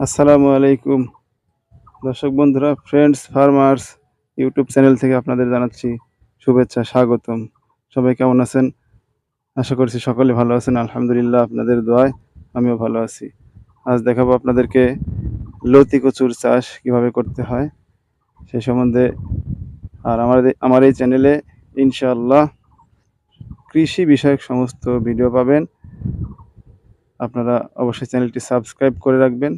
আসসালামু আলাইকুম দর্শক বন্ধুরা, ফ্রেন্ডস ফার্মার্স ইউটিউব চ্যানেল থেকে আপনাদের জানাচ্ছি শুভেচ্ছা, স্বাগতম। সবাই কেমন আছেন? আশা করছি সকলে ভালো আছেন। আলহামদুলিল্লাহ, আপনাদের দোয়ায় আমিও ভালো আছি। আজ দেখাবো আপনাদেরকে লতি কচুর চাষ কিভাবে করতে হয় সেই সম্বন্ধে। আর আমার এই চ্যানেলে ইনশাআল্লাহ কৃষি বিষয়ক সমস্ত ভিডিও পাবেন। আপনারা অবশ্যই চ্যানেলটি সাবস্ক্রাইব করে রাখবেন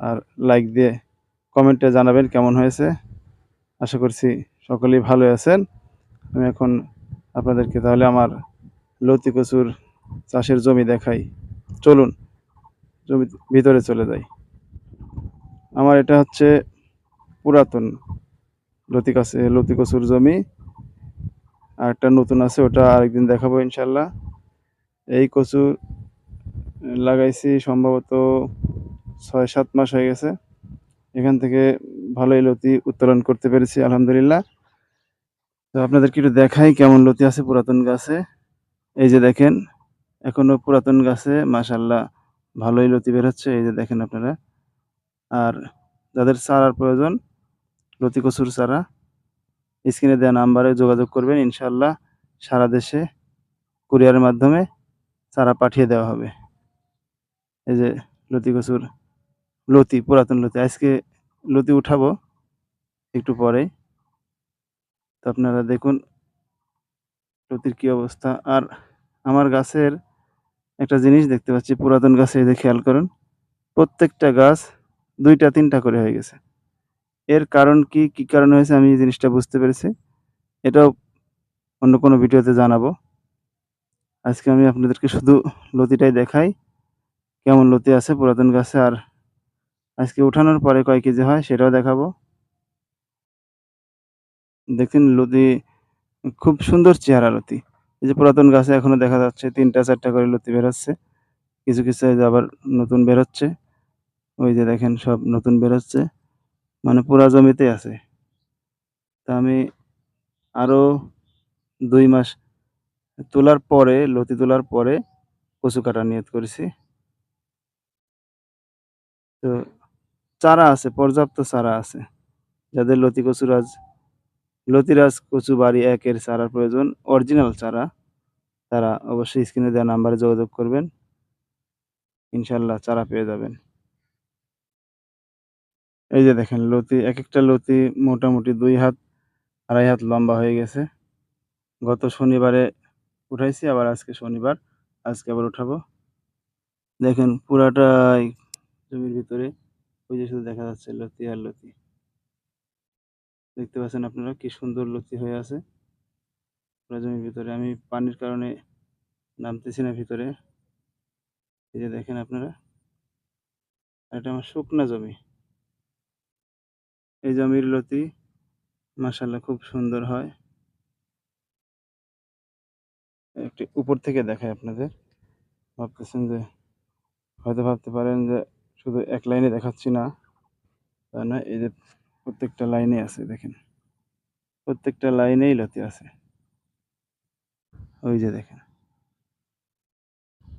আর লাইক দিয়ে কমেন্টে জানাবেন কেমন হয়েছে। আশা করছি সকলেই ভালো আছেন। আমি এখন আপনাদেরকে তাহলে আমার লতি কচুর চাষের জমি দেখাই। চলুন জমি ভিতরে চলে যাই। আমার এটা হচ্ছে পুরাতন লতি কচুর জমি। আর একটা নতুন আছে, ওটা আরেকদিন দেখাবো ইনশাল্লাহ। এই কচু লাগাইছি সম্ভবত ৬-৭ মাস হয়ে গেছে। এখান থেকে ভালোই লতি উত্তোলন করতে পেরেছি আলহামদুলিল্লাহ। তো আপনাদেরকে একটু দেখাই কেমন লতি আছে পুরাতন গাছে। এই যে দেখেন, এখনো পুরাতন গাছে মাশাআল্লাহ ভালোই লতি বের হচ্ছে। এই যে দেখেন আপনারা। আর যাদের চারার প্রয়োজন, লতি কচুর চারা, স্ক্রিনে দেওয়া নাম্বারে যোগাযোগ করবেন। ইনশাআল্লাহ সারা দেশে কুরিয়ারের মাধ্যমে চারা পাঠিয়ে দেওয়া হবে। এই যে লতি কচুর পুরাতন লতি। আজকে লতি উঠাবো একটু পরেই। তো আপনারা দেখুন লতির কি অবস্থা। আর আমার গাছের একটা জিনিস দেখতে পাচ্ছি, পুরাতন গাছে এই যে খেয়াল করুন, প্রত্যেকটা গাছ ২টা ৩টা করে হয়ে গেছে। এর কারণ কি, কি কারণে হয়েছে আমি এই জিনিসটা বুঝতে পেরেছি। এটাও অন্য কোনো ভিডিওতে জানাবো। আজকে আমি আপনাদেরকে শুধু লতিটাই দেখাই, কেমন লতি আছে পুরাতন গাছে। আর আজকে উঠানোর পরে কয় কেজি হয় সেটাও দেখাবো। দেখুন লতি, খুব সুন্দর চেহারা লতি। এই যে পুরাতন গাছে এখনো দেখা যাচ্ছে ৩টা ৪টা করে লতি বের হচ্ছে। কিছু, কিছু এই যে আবার নতুন বের হচ্ছে। ওই যে দেখেন সব নতুন বের হচ্ছে। মানে পুরা জমিতেই আছে। তা আমি আরো ২ মাস লতি তোলার পরে কচু কাটার নিয়ত করেছি। তো চারা আছে, পর্যাপ্ত চারা আছে। যাদের লতিরাজ কচু বাড়ি ১ এর চারার প্রয়োজন, অরিজিনাল চারা, তারা অবশ্যই স্ক্রিনে দেওয়া নাম্বারে যোগাযোগ করবেন। ইনশাআল্লাহ চারা পেয়ে যাবেন। এই যে দেখেন লতি, একেকটা লতি মোটামুটি ২ হাত ২.৫ হাত লম্বা হয়ে গেছে। গত শনিবারে উঠাইছি, আবার আজকে শনিবার, আজকে আবার উঠাবো। দেখেন পুরাটাই জমির ভিতরে ওই যে শুধু দেখা যাচ্ছে লতি আর লতি। দেখতে পাচ্ছেন আপনারা কি সুন্দর লতি হয়ে আছে পুরা জমির ভিতরে। আমি পানির কারণে নামতেছি না ভিতরে। এই যে দেখেন আপনারা, এটা আমার শুকনা জমি। এই জমির লতি মাশাআল্লাহ খুব সুন্দর হয়। একটু উপর থেকে দেখাই আপনাদের। ভাবতেছেন যে, হয়তো ভাবতে পারেন যে শুধু এক লাইনে দেখাচ্ছি না, তা না। এই যে প্রত্যেকটা লাইনে আছে দেখেন, প্রত্যেকটা লাইনেই লতি আছে। ওই যে দেখেন।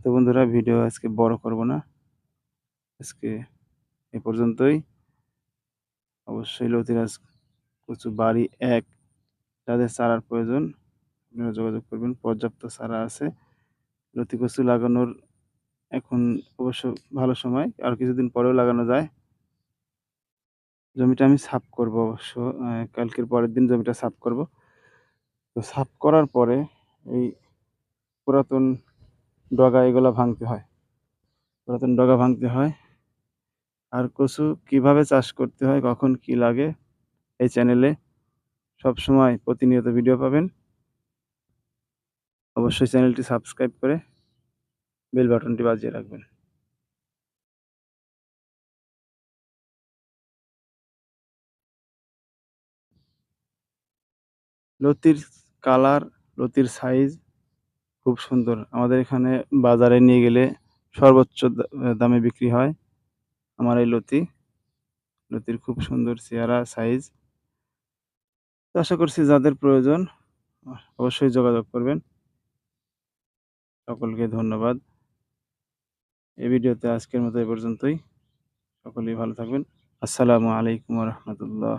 তো বন্ধুরা, ভিডিও আজকে বড় করব না, আজকে এ পর্যন্তই। অবশ্যই লতিরাজ কচু বাড়ি ১, যাদের চারার প্রয়োজন আপনারা যোগাযোগ করবেন। পর্যাপ্ত চারা আছে। লতি কচু লাগানোর এখন অবশ্য ভালো সময়, আর কিছুদিন পরেও লাগানো যায়। জমিটা আমি সাফ করব অবশ্য, কালকের পরের দিন জমিটা সাফ করব। তো সাফ করার পরে এই পুরাতন ডগা এগুলা ভাঙতে হয়, পুরাতন ডগা ভাঙতে হয়। আর কচু কিভাবে চাষ করতে হয়, কখন কি লাগে, এই চ্যানেলে সবসময় প্রতিনিয়ত ভিডিও পাবেন। অবশ্যই চ্যানেলটি সাবস্ক্রাইব করে বেল বাটনটি বাজিয়ে রাখবেন। লতির কালার, লতির সাইজ খুব সুন্দর। আমাদের এখানে বাজারে নিয়ে গেলে সর্বোচ্চ দামে বিক্রি হয় আমার এই লতির খুব সুন্দর চেহারা, সাইজ। তো আশা করছি যাদের প্রয়োজন অবশ্যই যোগাযোগ করবেন। সকলকে ধন্যবাদ। এই ভিডিওতে আজকের মতো এ পর্যন্তই। সকলেই ভালো থাকবেন। আসসালামু আলাইকুম ওয়া রাহমাতুল্লাহ।